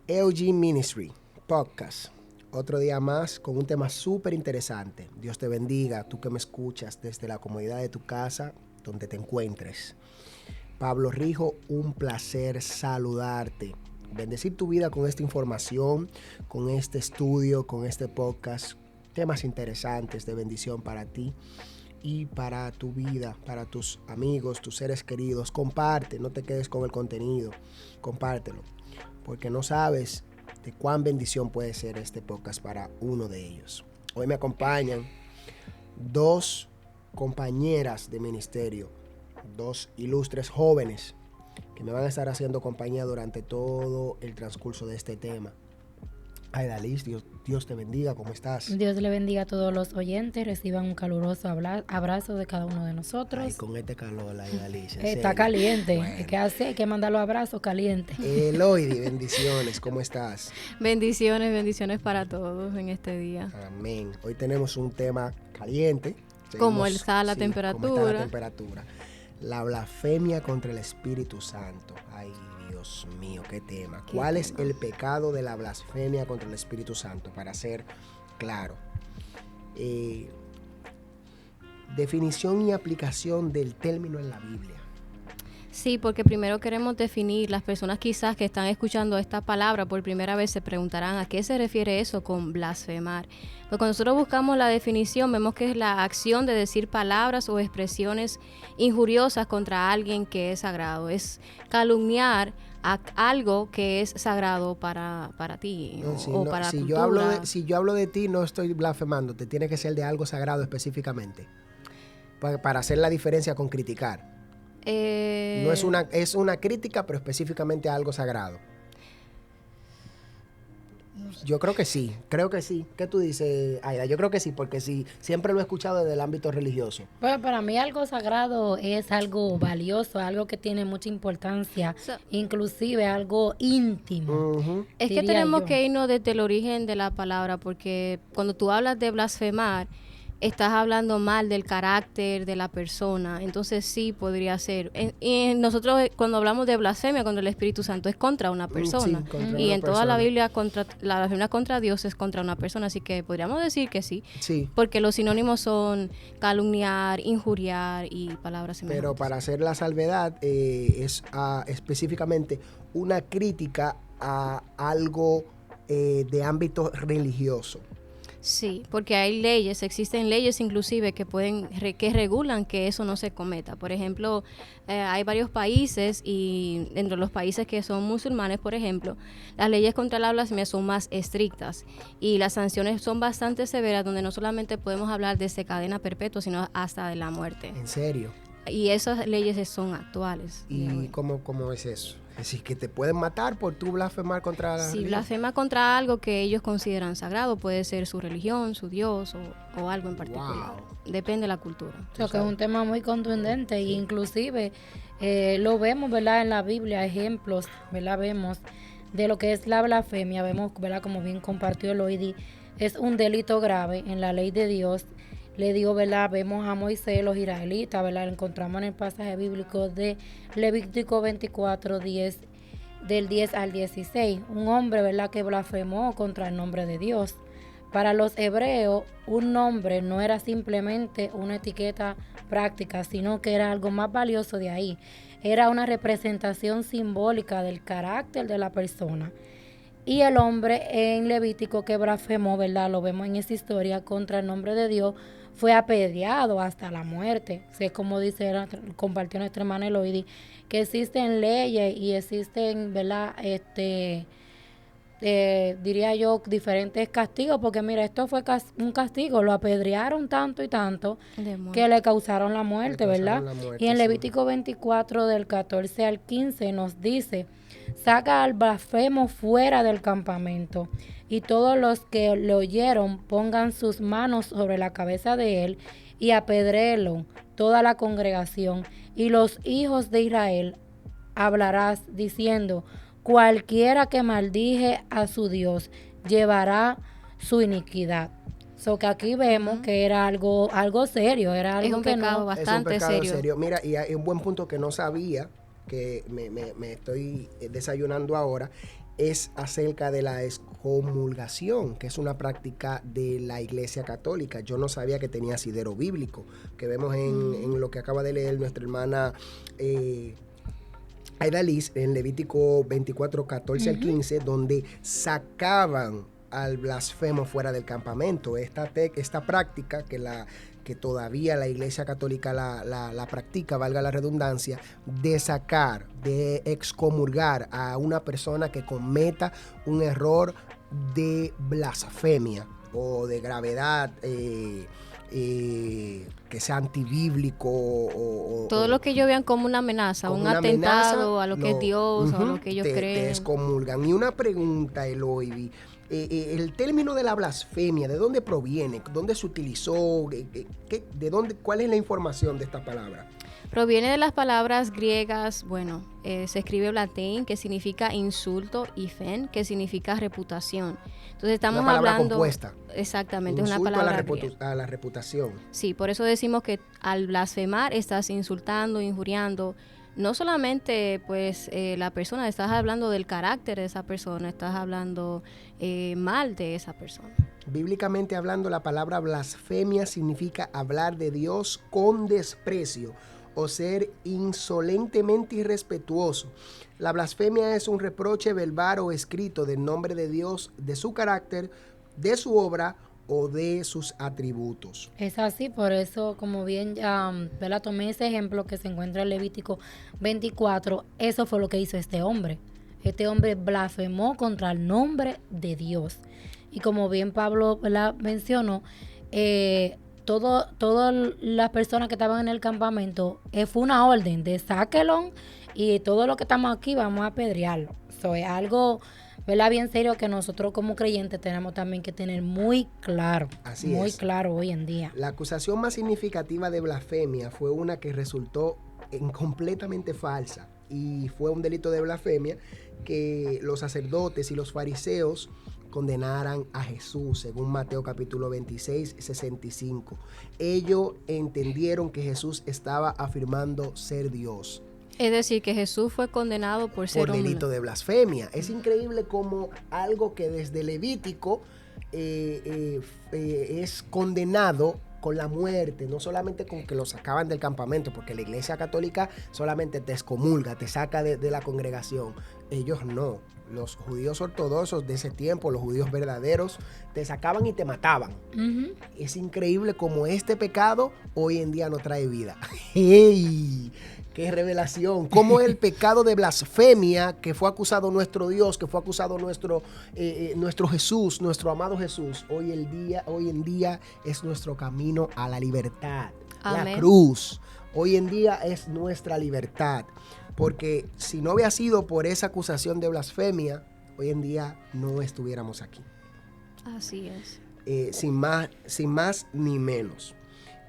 EOG Ministry Podcast. Otro día más con un tema súper interesante. Dios te bendiga, tú que me escuchas desde la comodidad de tu casa, donde te encuentres. Pablo Rijo, un placer saludarte. Bendecir tu vida con esta información, con este estudio, con este podcast. Temas interesantes de bendición para ti y para tu vida, para tus amigos, tus seres queridos. Comparte, no te quedes con el contenido. Compártelo, porque no sabes de cuán bendición puede ser este podcast para uno de ellos. Hoy me acompañan dos compañeras de ministerio, dos ilustres jóvenes que me van a estar haciendo compañía durante todo el transcurso de este tema. Aidaliz, Dios te bendiga, ¿cómo estás? Dios le bendiga a todos los oyentes, reciban un caluroso abrazo de cada uno de nosotros. Ay, con este calor, Aidaliz, está caliente, bueno. Hay que mandar los abrazos calientes. Eloidi, bendiciones, ¿cómo estás? Bendiciones para todos en este día. Amén. Hoy tenemos un tema caliente. Como está la temperatura. La blasfemia contra el Espíritu Santo. Ay, Dios mío, qué tema. ¿Cuál es el pecado de la blasfemia contra el Espíritu Santo? Para ser claro. Definición y aplicación del término en la Biblia. Sí, porque primero queremos definir, las personas quizás que están escuchando esta palabra por primera vez se preguntarán a qué se refiere eso con blasfemar. Pues cuando nosotros buscamos la definición vemos que es la acción de decir palabras o expresiones injuriosas contra alguien que es sagrado. Es calumniar a algo que es sagrado para ti para la cultura. Si yo hablo de ti, no estoy blasfemando, te tiene que ser de algo sagrado específicamente. Para hacer la diferencia con criticar. No es una crítica, pero específicamente a algo sagrado. Yo creo que sí. ¿Qué tú dices, Aida? Yo creo que sí, porque sí, siempre lo he escuchado desde el ámbito religioso. Bueno, para mí algo sagrado es algo valioso, algo que tiene mucha importancia, inclusive algo íntimo. Uh-huh. Es que tenemos que irnos desde el origen de la palabra, porque cuando tú hablas de blasfemar, estás hablando mal del carácter de la persona, entonces sí podría ser. Y nosotros cuando hablamos de blasfemia contra el Espíritu Santo es contra una persona. Sí, contra y una en persona. toda la Biblia la blasfemia contra Dios es contra una persona, así que podríamos decir que sí. Sí. Porque los sinónimos son calumniar, injuriar y palabras semejantes. Pero para hacer la salvedad es específicamente una crítica a algo de ámbito religioso. Sí, porque hay leyes, existen leyes inclusive que que regulan que eso no se cometa. Por ejemplo, hay varios países y dentro de los países que son musulmanes, por ejemplo, las leyes contra la blasfemia son más estrictas y las sanciones son bastante severas, donde no solamente podemos hablar de cadena perpetua, sino hasta de la muerte. ¿En serio? Y esas leyes son actuales. ¿Y cómo es eso? Es decir, que te pueden matar por tú blasfemar contra la religión. Blasfema contra algo que ellos consideran sagrado, puede ser su religión, su Dios o algo en particular. Wow. Depende de la cultura. O sea, que es un tema muy contundente e inclusive lo vemos, ¿verdad? En la Biblia, ejemplos, ¿verdad? Vemos de lo que es la blasfemia, vemos, ¿verdad? Como bien compartió Eloidi, es un delito grave en la ley de Dios. Le dio, ¿verdad? Vemos a Moisés, los israelitas, ¿verdad? Lo encontramos en el pasaje bíblico de Levítico 24, del 10 al 16. Un hombre, ¿verdad? Que blasfemó contra el nombre de Dios. Para los hebreos, un nombre no era simplemente una etiqueta práctica, sino que era algo más valioso de ahí. Era una representación simbólica del carácter de la persona. Y el hombre en Levítico que blasfemó, ¿verdad? Lo vemos en esa historia contra el nombre de Dios, fue apedreado hasta la muerte. O sea, como compartió nuestra hermana Eloidi, que existen leyes y existen, ¿verdad? Diría yo, diferentes castigos, porque mira, esto fue un castigo, lo apedrearon tanto y tanto que le causaron la muerte, ¿verdad? Y en Levítico 24, del 14 al 15, nos dice: saca al blasfemo fuera del campamento, y todos los que le oyeron pongan sus manos sobre la cabeza de él y apedréelo toda la congregación. Y los hijos de Israel hablarás diciendo: cualquiera que maldije a su Dios llevará su iniquidad. O So que aquí vemos que era algo serio, era algo Es un que pecado no... bastante es un pecado serio. Mira, y hay un buen punto que no sabía, que me estoy desayunando ahora, es acerca de la excomulgación, que es una práctica de la Iglesia Católica. Yo no sabía que tenía asidero bíblico, que vemos en lo que acaba de leer nuestra hermana Aida Liz, en Levítico 24, 14 al 15, donde sacaban al blasfemo fuera del campamento. Esta práctica que todavía la Iglesia Católica la practica, valga la redundancia, de sacar, de excomulgar a una persona que cometa un error de blasfemia o de gravedad, que sea antibíblico Todo lo que ellos vean como una amenaza, como un una atentado amenaza, a lo que es Dios, a lo que ellos te creen. excomulgan. Y una pregunta, Eloy, el término de la blasfemia, ¿de dónde proviene? ¿Dónde se utilizó? ¿Cuál es la información de esta palabra? Proviene de las palabras griegas, bueno, se escribe latín, que significa insulto, y fen, que significa reputación. Entonces estamos una palabra hablando... compuesta. Exactamente, es Insulto una palabra griega. a la reputación. Sí, por eso decimos que al blasfemar estás insultando, injuriando, no solamente pues la persona, estás hablando del carácter de esa persona, estás hablando mal de esa persona. Bíblicamente hablando, la palabra blasfemia significa hablar de Dios con desprecio o ser insolentemente irrespetuoso. La blasfemia es un reproche verbal o escrito del nombre de Dios, de su carácter, de su obra o de sus atributos. Es así, por eso, como bien ¿verdad? Tomé ese ejemplo que se encuentra en Levítico 24, eso fue lo que hizo este hombre. Este hombre blasfemó contra el nombre de Dios. Y como bien Pablo, ¿verdad?, mencionó, todas las personas que estaban en el campamento, fue una orden de sáquenlo y todo lo que estamos aquí vamos a apedrearlo. Eso es algo, ¿verdad?, bien serio que nosotros como creyentes tenemos también que tener muy claro. Así muy es. claro hoy en día. La acusación más significativa de blasfemia fue una que resultó completamente falsa y fue un delito de blasfemia que los sacerdotes y los fariseos condenaran a Jesús, según Mateo capítulo 26, 65. Ellos entendieron que Jesús estaba afirmando ser Dios. Es decir, que Jesús fue condenado por ser por delito de blasfemia. Es increíble como algo que desde Levítico es condenado con la muerte, no solamente con que lo sacaban del campamento, porque la Iglesia Católica solamente te excomulga, te saca de la congregación. Ellos no. Los judíos ortodoxos de ese tiempo, los judíos verdaderos, te sacaban y te mataban. Es increíble como este pecado hoy en día no trae vida. ¡Hey! ¡Qué revelación! Cómo el pecado de blasfemia que fue acusado nuestro Dios, que fue acusado nuestro Jesús, nuestro amado Jesús, hoy en día es nuestro camino a la libertad. Amén. La cruz hoy en día es nuestra libertad. Porque si no hubiera sido por esa acusación de blasfemia, hoy en día no estuviéramos aquí. Así es. Sin más ni menos.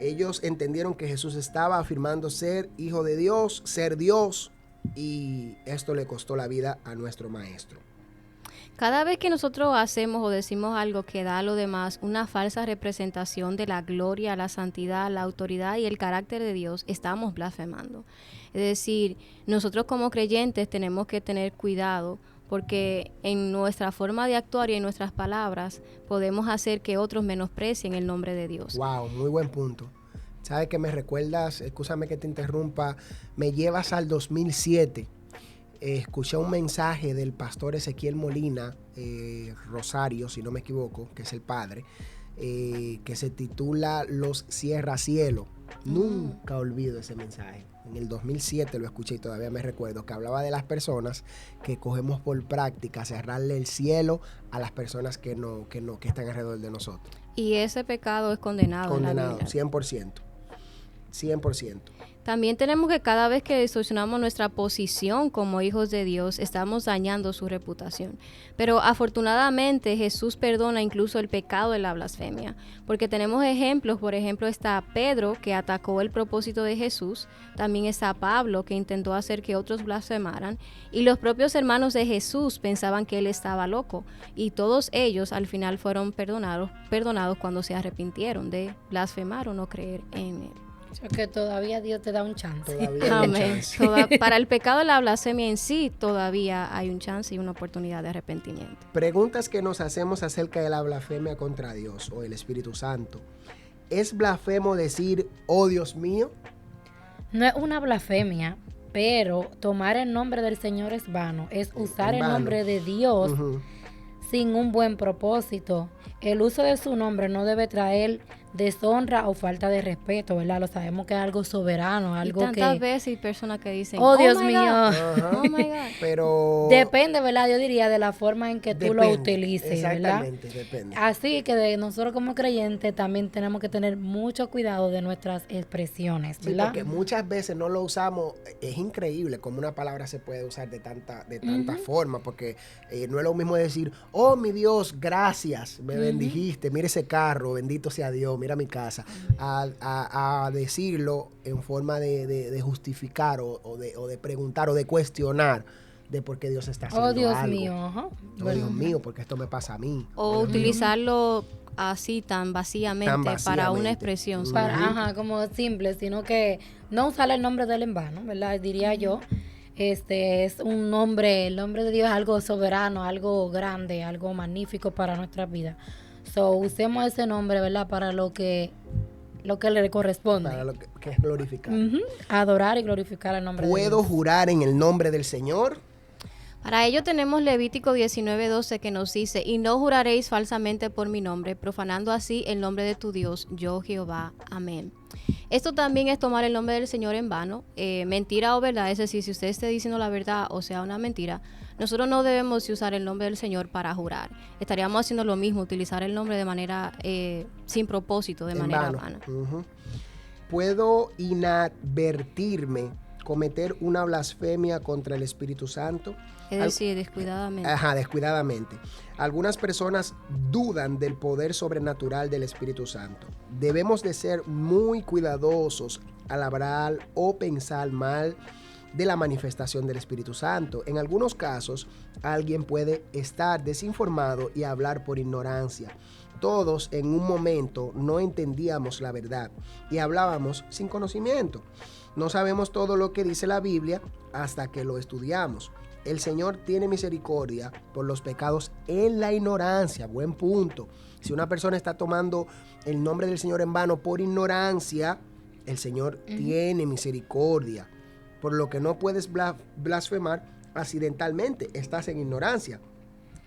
Ellos entendieron que Jesús estaba afirmando ser hijo de Dios, ser Dios, y esto le costó la vida a nuestro maestro. Cada vez que nosotros hacemos o decimos algo que da a lo demás una falsa representación de la gloria, la santidad, la autoridad y el carácter de Dios, estamos blasfemando. Es decir, nosotros como creyentes tenemos que tener cuidado porque en nuestra forma de actuar y en nuestras palabras podemos hacer que otros menosprecien el nombre de Dios. Wow, muy buen punto. ¿Sabes qué me recuerdas? Escúchame que te interrumpa. Me llevas al 2007. Escuché un mensaje del pastor Ezequiel Molina, Rosario, si no me equivoco, que es el padre, que se titula Los Cierracielos. Nunca olvido ese mensaje. En el 2007 lo escuché y todavía me recuerdo que hablaba de las personas que cogemos por práctica cerrarle el cielo a las personas que están alrededor de nosotros. Y ese pecado es condenado. Condenado, 100%. 100%. También tenemos que cada vez que distorsionamos nuestra posición como hijos de Dios, estamos dañando su reputación. Pero afortunadamente Jesús perdona incluso el pecado de la blasfemia, porque tenemos ejemplos. Por ejemplo, está Pedro, que atacó el propósito de Jesús. También está Pablo, que intentó hacer que otros blasfemaran. Y los propios hermanos de Jesús pensaban que él estaba loco. Y todos ellos al final fueron perdonados cuando se arrepintieron de blasfemar o no creer en él. O sea, que todavía Dios te da un chance. Todavía hay un Amén. chance. Para el pecado de la blasfemia en sí, todavía hay un chance y una oportunidad de arrepentimiento. Preguntas que nos hacemos acerca de la blasfemia contra Dios o el Espíritu Santo. ¿Es blasfemo decir, oh Dios mío? No es una blasfemia, pero tomar el nombre del Señor es vano. Es usar el vano. nombre de Dios Ujú. sin un buen propósito. El uso de su nombre no debe traer deshonra o falta de respeto, ¿verdad? Lo sabemos que es algo soberano, algo Y tantas que... veces hay personas que dicen, Oh, Dios my mío. God, Ajá. oh my God. Pero Depende, ¿verdad? Yo diría de la forma en que tú lo depende, utilices, ¿verdad? exactamente, depende. Así que de nosotros como creyentes también tenemos que tener mucho cuidado de nuestras expresiones, Sí, ¿verdad? porque muchas veces no lo usamos. Es increíble cómo una palabra se puede usar de tanta forma, porque no es lo mismo decir, oh mi Dios, gracias, me bendijiste, mira ese carro, bendito sea Dios, mira mi casa, a decirlo en forma de justificar o de preguntar o de cuestionar de por qué Dios está haciendo Oh, Dios algo. mío, ajá. Oh, Dios mío, porque esto me pasa a mí. O utilizarlo así tan vacíamente, para vacíamente. una expresión. Para, ajá, como simple, sino que no usar el nombre del en vano, ¿verdad? Diría yo. Es un nombre, el nombre de Dios es algo soberano, algo grande, algo magnífico para nuestra vida. So, usemos ese nombre, ¿verdad? Para lo que le corresponde. Para lo que es glorificar. Ujú. Adorar y glorificar el nombre de ¿Puedo Dios. jurar en el nombre del Señor? Para ello tenemos Levítico 19:12 que nos dice, y no juraréis falsamente por mi nombre, profanando así el nombre de tu Dios, yo Jehová. Amén. Esto también es tomar el nombre del Señor en vano, mentira o verdad, es decir, si usted esté diciendo la verdad o sea una mentira, nosotros no debemos usar el nombre del Señor para jurar. Estaríamos haciendo lo mismo, utilizar el nombre de manera sin propósito, de En manera vano. vana. Ujú. ¿Puedo inadvertirme, cometer una blasfemia contra el Espíritu Santo? Es decir, descuidadamente. Ajá, descuidadamente. Algunas personas dudan del poder sobrenatural del Espíritu Santo. Debemos de ser muy cuidadosos al hablar o pensar mal de la manifestación del Espíritu Santo. En algunos casos, alguien puede estar desinformado y hablar por ignorancia. Todos en un momento no entendíamos la verdad y hablábamos sin conocimiento. No sabemos todo lo que dice la Biblia hasta que lo estudiamos. El Señor tiene misericordia por los pecados en la ignorancia. Buen punto. Si una persona está tomando el nombre del Señor en vano por ignorancia, el Señor tiene misericordia. Por lo que no puedes blasfemar accidentalmente. Estás en ignorancia,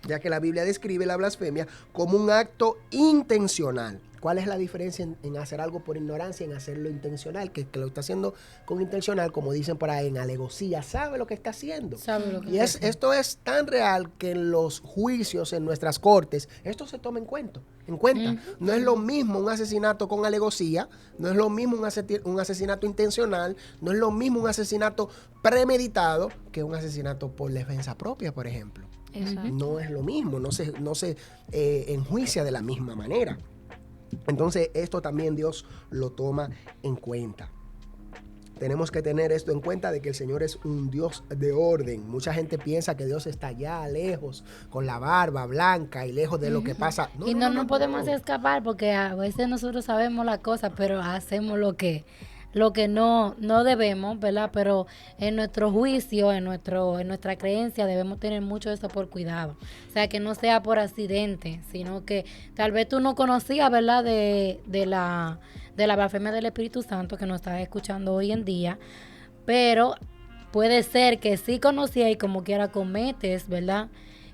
ya que la Biblia describe la blasfemia como un acto intencional. ¿Cuál es la diferencia en hacer algo por ignorancia y en hacerlo intencional? Que lo está haciendo con intencional, como dicen por ahí en alevosía, sabe lo que está haciendo. Sabe lo que Y está esto es tan real que en los juicios, en nuestras cortes, esto se toma en cuenta. No es lo mismo un asesinato con alevosía, no es lo mismo un asesinato intencional, no es lo mismo un asesinato premeditado que un asesinato por defensa propia, por ejemplo. Exacto. No es lo mismo, no se enjuicia de la misma manera. Entonces esto también Dios lo toma en cuenta. Tenemos que tener esto en cuenta de que el Señor es un Dios de orden. Mucha gente piensa que Dios está allá lejos, con la barba blanca y lejos de lo que pasa. y no podemos escapar porque a veces nosotros sabemos las cosas, pero hacemos lo que no debemos, ¿verdad? Pero en nuestro juicio, en nuestra creencia, debemos tener mucho eso por cuidado. O sea, que no sea por accidente, sino que tal vez tú no conocías, ¿verdad? De la blasfemia del Espíritu Santo que nos estás escuchando hoy en día, pero puede ser que sí conocías y como quiera cometes, ¿verdad?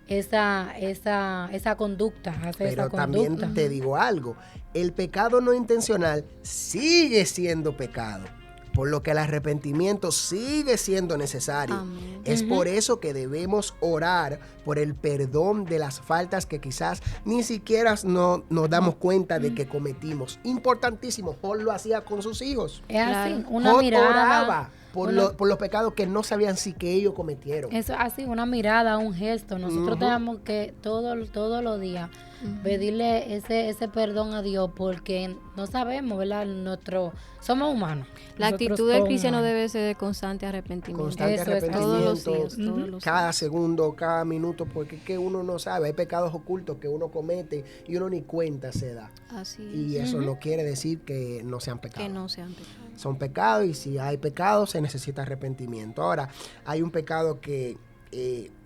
Esa conducta, Pero también te digo algo, el pecado no intencional sigue siendo pecado. por lo que el arrepentimiento sigue siendo necesario. Amén. Es por eso que debemos orar por el perdón de las faltas que quizás ni siquiera nos damos cuenta de que cometimos. Importantísimo, Job lo hacía con sus hijos. Es así, Claro. una Job mirada. oraba por una- los pecados que no sabían si que ellos cometieron. Eso así, una mirada, un gesto. Nosotros tenemos que todos los días pedirle ese perdón a Dios porque no sabemos, ¿verdad? Somos humanos. La Nosotros actitud del somos cristiano humanos. debe ser de constante arrepentimiento. Constante Eso es, arrepentimiento, todos los días, todos los cada días. segundo, cada minuto, porque es que uno no sabe, hay pecados ocultos que uno comete y uno ni cuenta se da. Así es. Y eso no quiere decir que no sean pecados. Que no sean pecados. Son pecados y si hay pecados se necesita arrepentimiento. Ahora, hay un pecado que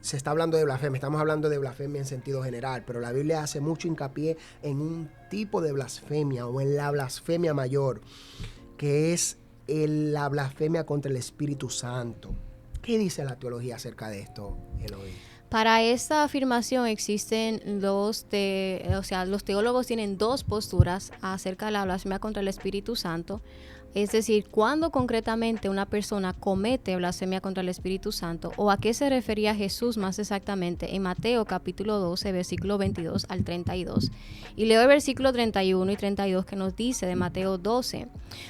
se está hablando de blasfemia, estamos hablando de blasfemia en sentido general, pero la Biblia hace mucho hincapié en un tipo de blasfemia o en la blasfemia mayor, que es la blasfemia contra el Espíritu Santo. ¿Qué dice la teología acerca de esto, Eloy? Para esta afirmación existen los teólogos tienen dos posturas acerca de la blasfemia contra el Espíritu Santo. Es decir, cuándo concretamente una persona comete blasfemia contra el Espíritu Santo o a qué se refería Jesús más exactamente en Mateo capítulo 12, versículo 22 al 32. Y leo el versículo 31 y 32 que nos dice de Mateo 12.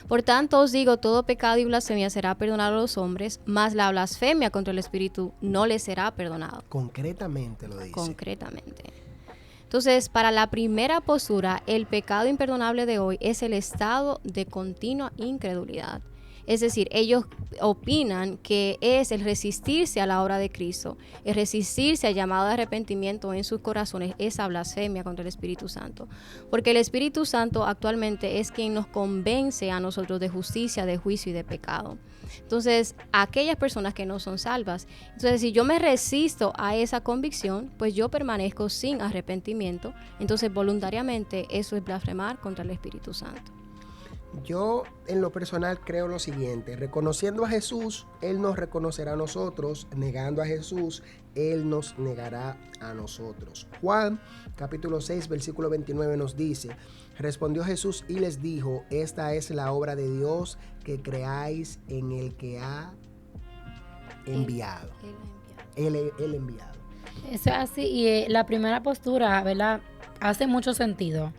Por tanto os digo, todo pecado y blasfemia será perdonado a los hombres, mas la blasfemia contra el Espíritu no le será perdonado. Concretamente lo dice. Concretamente. Entonces, para la primera postura, el pecado imperdonable de hoy es el estado de continua incredulidad. Es decir, ellos opinan que es el resistirse a la obra de Cristo, el resistirse al llamado de arrepentimiento en sus corazones, esa blasfemia contra el Espíritu Santo. Porque el Espíritu Santo actualmente es quien nos convence a nosotros de justicia, de juicio y de pecado. Entonces, aquellas personas que no son salvas, entonces si yo me resisto a esa convicción, pues yo permanezco sin arrepentimiento, entonces voluntariamente eso es blasfemar contra el Espíritu Santo. Yo en lo personal creo lo siguiente: reconociendo a Jesús, Él nos reconocerá a nosotros; negando a Jesús, Él nos negará a nosotros. Juan capítulo 6 versículo 29 nos dice: respondió Jesús y les dijo, esta es la obra de Dios, que creáis en el que ha enviado. El enviado. Eso es así. Y la primera postura, ¿verdad? Hace mucho sentido.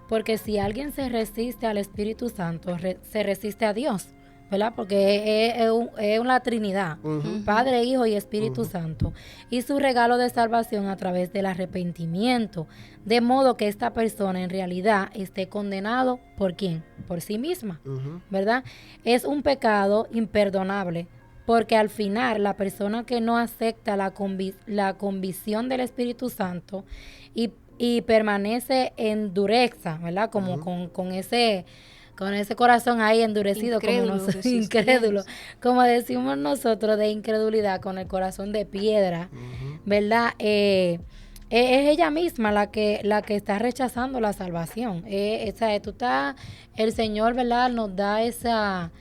Porque si alguien se resiste al Espíritu Santo, se resiste a Dios, ¿verdad? Porque es una Trinidad, Padre, Hijo y Espíritu Santo. Y su regalo de salvación a través del arrepentimiento. De modo que esta persona en realidad esté condenado, ¿por quién? Por sí misma, ¿verdad? Es un pecado imperdonable. Porque al final la persona que no acepta la convicción del Espíritu Santo y permanece en dureza, ¿verdad? Como con ese corazón ahí endurecido, incrédulo, como decimos nosotros, de incredulidad, con el corazón de piedra, ¿verdad? Es ella misma la que está rechazando la salvación. El Señor, ¿verdad? Nos da esa,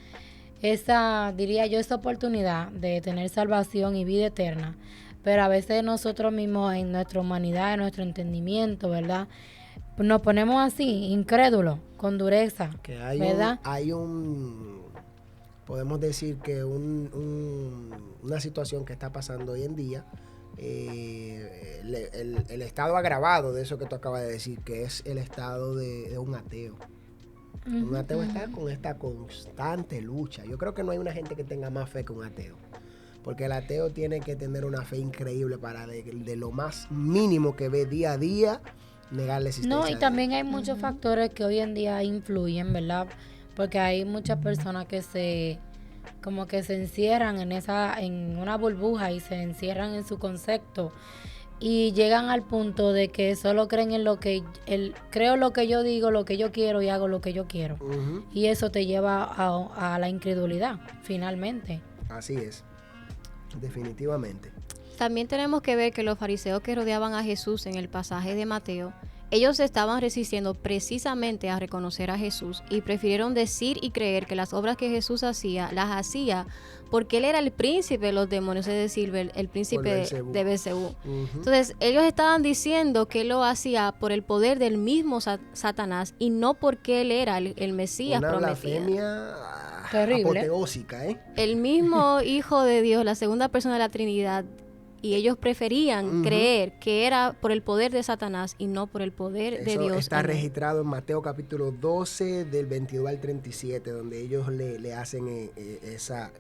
diría yo, esa oportunidad de tener salvación y vida eterna. Pero a veces nosotros mismos en nuestra humanidad, en nuestro entendimiento, ¿verdad? Nos ponemos así, incrédulos, con dureza, que hay ¿verdad? Podemos decir que una situación que está pasando hoy en día, el estado agravado de eso que tú acabas de decir, que es el estado de un ateo. Un ateo está con esta constante lucha. Yo creo que no hay una gente que tenga más fe que un ateo. Porque el ateo tiene que tener una fe increíble para de lo más mínimo que ve día a día, negar la existencia. No, y también hay muchos factores que hoy en día influyen, ¿verdad? Porque hay muchas personas que se encierran en una burbuja y se encierran en su concepto y llegan al punto de que solo creen en creo lo que yo digo, lo que yo quiero y hago lo que yo quiero. Y eso te lleva a la incredulidad, finalmente. Así es. Definitivamente. También tenemos que ver que los fariseos que rodeaban a Jesús en el pasaje de Mateo, ellos estaban resistiendo precisamente a reconocer a Jesús y prefirieron decir y creer que las obras que Jesús hacía, las hacía porque él era el príncipe de los demonios, es decir, el príncipe de Belcebú. Entonces, ellos estaban diciendo que él lo hacía por el poder del mismo Satanás y no porque él era el Mesías prometido. Una blasfemia Terrible. apoteósica, ¿eh? El mismo Hijo de Dios, la segunda persona de la Trinidad, y ellos preferían creer que era por el poder de Satanás y no por el poder de Eso Dios. está registrado en Mateo capítulo 12 del 22 al 37, donde ellos le hacen esa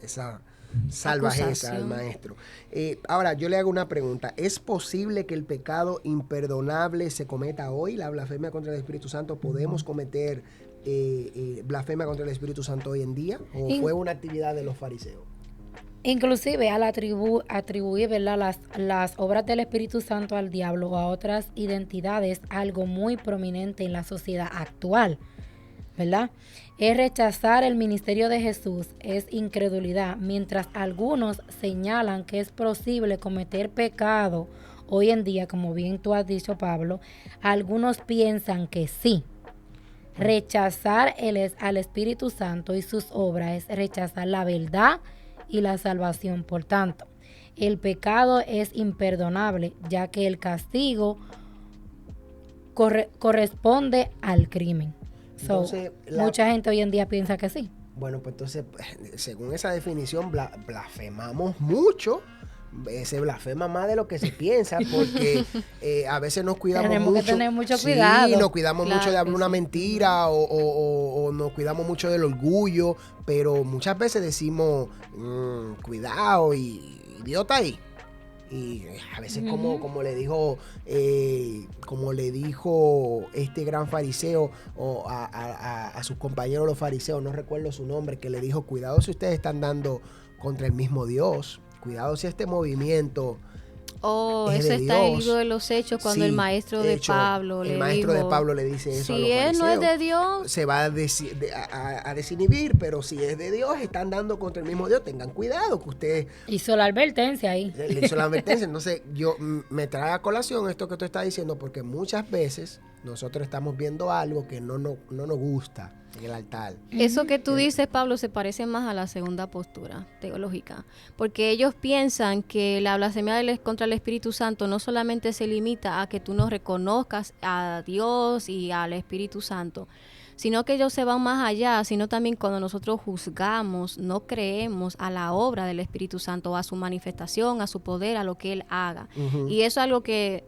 salvajeza al maestro. Ahora, yo le hago una pregunta. ¿Es posible que el pecado imperdonable se cometa hoy, la blasfemia contra el Espíritu Santo? ¿Podemos cometer blasfemia contra el Espíritu Santo hoy en día? ¿O fue una actividad de los fariseos? Inclusive al atribuir, ¿verdad?, las obras del Espíritu Santo al diablo o a otras identidades, algo muy prominente en la sociedad actual, ¿verdad? Es rechazar el ministerio de Jesús, es incredulidad, mientras algunos señalan que es posible cometer pecado hoy en día, como bien tú has dicho, Pablo, algunos piensan que sí. Rechazar al Espíritu Santo y sus obras es rechazar la verdad y la salvación. Por tanto, el pecado es imperdonable, ya que el castigo corresponde al crimen. Entonces, mucha gente hoy en día piensa que sí. Bueno, pues entonces, según esa definición, blasfemamos mucho. Se blasfema más de lo que se piensa, porque a veces nos cuidamos Tenemos mucho. que tener mucho cuidado. Sí, nos cuidamos mucho de hablar una mentira o nos cuidamos mucho del orgullo, pero muchas veces decimos, cuidado, y idiota ahí. Y a veces como le dijo este gran fariseo a sus compañeros los fariseos, no recuerdo su nombre, que le dijo, cuidado si ustedes están dando contra el mismo Dios, cuidado si este movimiento eso está en el libro de los Hechos, cuando el maestro de Pablo le dice eso a los si él no es de Dios, se va a desinhibir, pero si es de Dios, están dando contra el mismo Dios, tengan cuidado que ustedes... Hizo la advertencia ahí. Le hizo la advertencia. Entonces yo me trae a colación esto que tú estás diciendo, porque muchas veces nosotros estamos viendo algo que no nos gusta en el altar. Eso que tú dices, Pablo, se parece más a la segunda postura teológica, porque ellos piensan que la blasfemia contra el Espíritu Santo no solamente se limita a que tú no reconozcas a Dios y al Espíritu Santo, sino que ellos se van más allá, sino también cuando nosotros juzgamos, no creemos a la obra del Espíritu Santo, a su manifestación, a su poder, a lo que Él haga. Y eso es algo que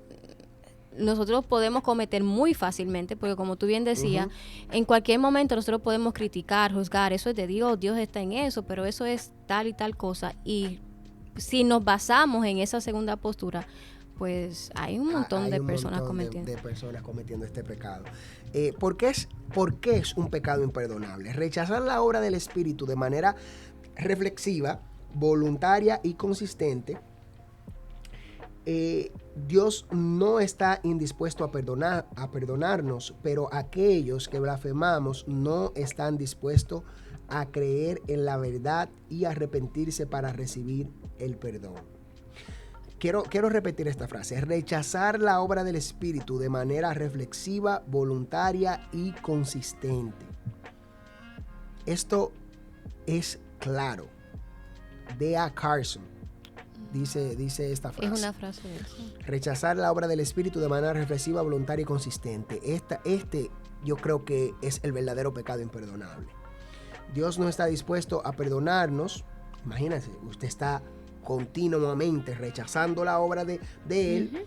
nosotros podemos cometer muy fácilmente, porque como tú bien decías, en cualquier momento nosotros podemos criticar, juzgar, eso es de Dios, Dios está en eso, pero eso es tal y tal cosa. Y si nos basamos en esa segunda postura, pues hay un montón de personas cometiendo este pecado. ¿Por qué es un pecado imperdonable? Rechazar la obra del Espíritu de manera reflexiva, voluntaria y consistente. Dios no está indispuesto a perdonarnos, pero aquellos que blasfemamos no están dispuestos a creer en la verdad y arrepentirse para recibir el perdón. Quiero repetir esta frase: rechazar la obra del Espíritu de manera reflexiva, voluntaria y consistente. Esto es claro. D.A. Carson dice esta frase. Es una frase de eso. Rechazar la obra del Espíritu de manera reflexiva, voluntaria y consistente. Yo creo que es el verdadero pecado imperdonable. Dios no está dispuesto a perdonarnos. Imagínense, usted está continuamente rechazando la obra de Él,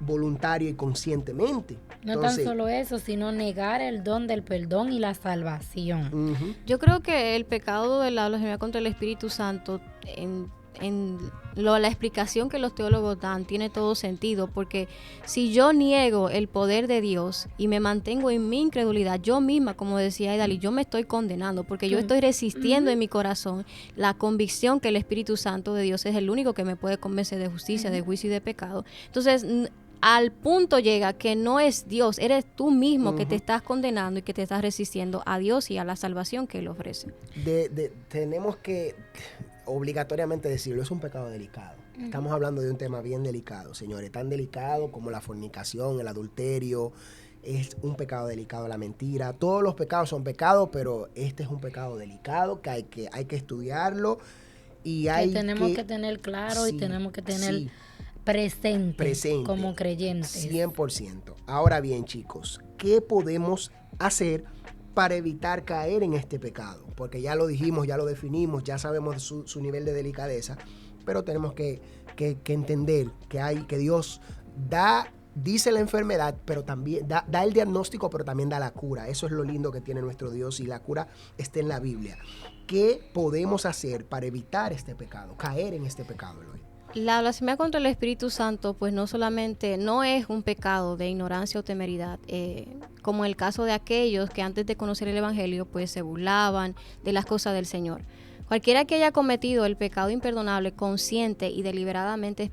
voluntario y conscientemente. No tan solo eso, sino negar el don del perdón y la salvación. Yo creo que el pecado de la blasfemia contra el Espíritu Santo, la explicación que los teólogos dan tiene todo sentido, porque si yo niego el poder de Dios y me mantengo en mi incredulidad, yo misma, como decía Idali, yo me estoy condenando, porque yo estoy resistiendo en mi corazón la convicción que el Espíritu Santo de Dios es el único que me puede convencer de justicia, de juicio y de pecado. Entonces, al punto llega que no es Dios, eres tú mismo que te estás condenando y que te estás resistiendo a Dios y a la salvación que Él ofrece. Tenemos que obligatoriamente decirlo, es un pecado delicado. Estamos hablando de un tema bien delicado, señores, tan delicado como la fornicación, el adulterio. Es un pecado delicado, la mentira. Todos los pecados son pecados, pero este es un pecado delicado que hay que estudiarlo y tenemos que tener claro, y tenemos que tener presente como creyentes. 100%. Ahora bien, chicos, ¿qué podemos hacer para evitar caer en este pecado, porque ya lo dijimos, ya lo definimos, ya sabemos su nivel de delicadeza, pero tenemos que entender que Dios dice la enfermedad, pero también da el diagnóstico, pero también da la cura. Eso es lo lindo que tiene nuestro Dios, y la cura está en la Biblia. ¿Qué podemos hacer para evitar este pecado, caer en este pecado, Eloy? La blasfemia contra el Espíritu Santo, pues no es un pecado de ignorancia o temeridad, como en el caso de aquellos que antes de conocer el Evangelio, pues se burlaban de las cosas del Señor. Cualquiera que haya cometido el pecado imperdonable consciente y deliberadamente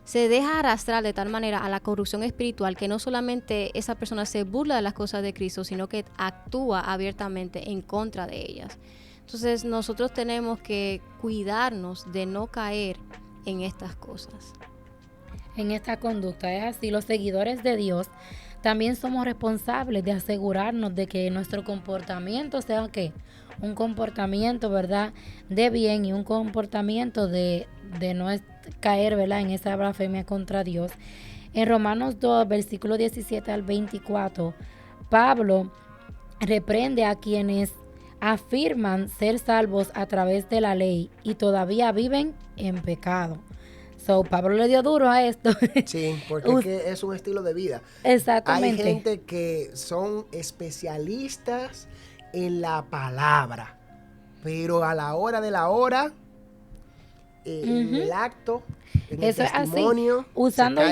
se deja arrastrar de tal manera a la corrupción espiritual que no solamente esa persona se burla de las cosas de Cristo, sino que actúa abiertamente en contra de ellas. Entonces nosotros tenemos que cuidarnos de no caer en estas cosas. En esta conducta es así. Los seguidores de Dios también somos responsables de asegurarnos de que nuestro comportamiento sea ¿qué? Un comportamiento, ¿verdad?, de bien, y un comportamiento de no caer, ¿verdad?, en esa blasfemia contra Dios. En Romanos 2, versículo 17 al 24, Pablo reprende a quienes afirman ser salvos a través de la ley y todavía viven en pecado. Pablo le dio duro a esto. Sí, porque es un estilo de vida. Exactamente. Hay gente que son especialistas en la palabra, pero a la hora de la hora, en el acto, en eso el testimonio, es así. Usando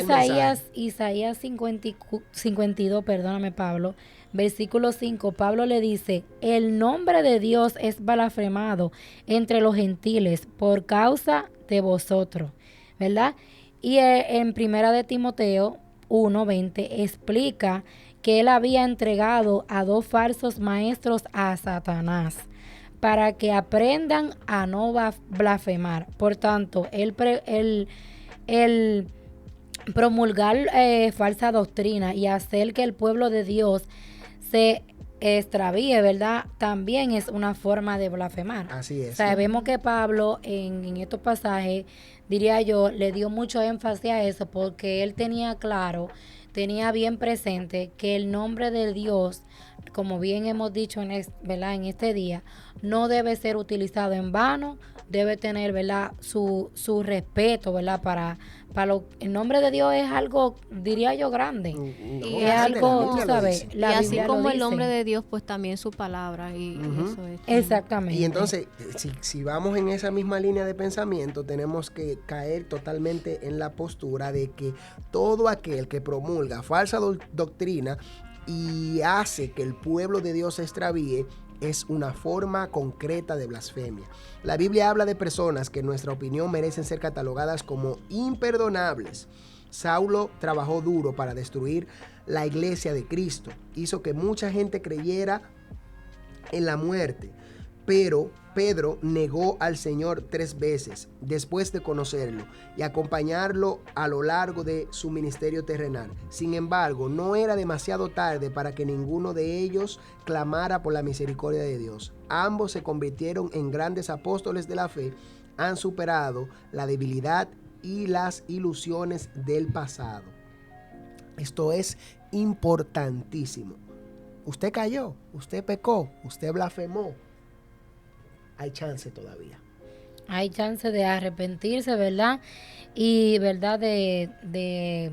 Isaías 52, perdóname, Pablo, versículo 5, Pablo le dice: el nombre de Dios es blasfemado entre los gentiles por causa de vosotros, ¿verdad? Y en Primera de Timoteo 1:20 explica que él había entregado a 2 falsos maestros a Satanás para que aprendan a no blasfemar. Por tanto, el promulgar falsa doctrina y hacer que el pueblo de Dios se extravíe, ¿verdad?, también es una forma de blasfemar. Así es. Sabemos que Pablo en estos pasajes, diría yo, le dio mucho énfasis a eso, porque él tenía bien presente que el nombre de Dios, como bien hemos dicho ¿verdad?, en este día, no debe ser utilizado en vano, debe tener, ¿verdad?, su respeto, ¿verdad? El nombre de Dios es algo, diría yo, grande. Y es algo, tú sabes, y así como el nombre de Dios, pues también su palabra. Y eso es. Exactamente. Y entonces, si vamos en esa misma línea de pensamiento, tenemos que caer totalmente en la postura de que todo aquel que promulga falsa doctrina y hace que el pueblo de Dios se extravíe es una forma concreta de blasfemia. La Biblia habla de personas que en nuestra opinión merecen ser catalogadas como imperdonables. Saulo trabajó duro para destruir la iglesia de Cristo. Hizo que mucha gente creyera en la muerte. Pero Pedro negó al Señor 3 veces después de conocerlo y acompañarlo a lo largo de su ministerio terrenal. Sin embargo, no era demasiado tarde para que ninguno de ellos clamara por la misericordia de Dios. Ambos se convirtieron en grandes apóstoles de la fe, han superado la debilidad y las ilusiones del pasado. Esto es importantísimo. Usted cayó, usted pecó, usted blasfemó. Hay chance todavía. Hay chance de arrepentirse, ¿verdad? Y, ¿verdad?, de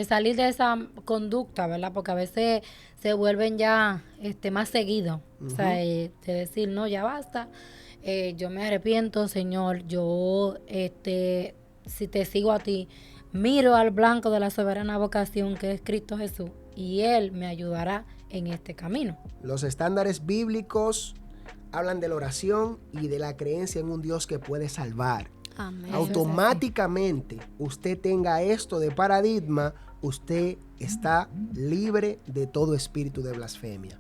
salir de esa conducta, ¿verdad? Porque a veces se vuelven ya más seguidos. O sea, de decir, no, ya basta. Yo me arrepiento, Señor. Yo, si te sigo a ti, miro al blanco de la soberana vocación que es Cristo Jesús, y Él me ayudará en este camino. Los estándares bíblicos hablan de la oración y de la creencia en un Dios que puede salvar. Amén. Automáticamente usted tenga esto de paradigma, usted está libre de todo espíritu de blasfemia.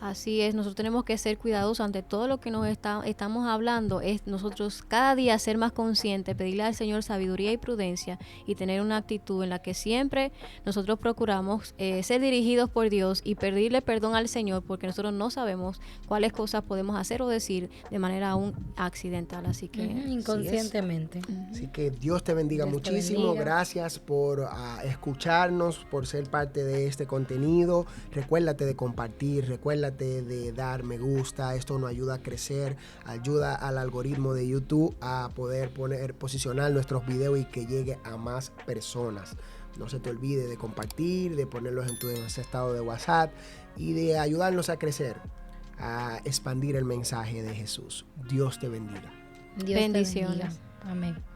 Así es, nosotros tenemos que ser cuidadosos ante todo lo que nos estamos hablando, es nosotros cada día ser más conscientes, pedirle al Señor sabiduría y prudencia y tener una actitud en la que siempre nosotros procuramos ser dirigidos por Dios y pedirle perdón al Señor, porque nosotros no sabemos cuáles cosas podemos hacer o decir de manera aún accidental, así que inconscientemente. Así que Dios te bendiga Dios te muchísimo. bendiga. Gracias por escucharnos, por ser parte de este contenido. Recuérdate de compartir, recuérdate de dar me gusta. Esto nos ayuda a crecer, ayuda al algoritmo de YouTube a poder posicionar nuestros videos y que llegue a más personas. No se te olvide de compartir, de ponerlos en tu estado de WhatsApp y de ayudarnos a crecer, a expandir el mensaje de Jesús. Dios te bendiga. Dios te bendiciones. bendiga. Amén.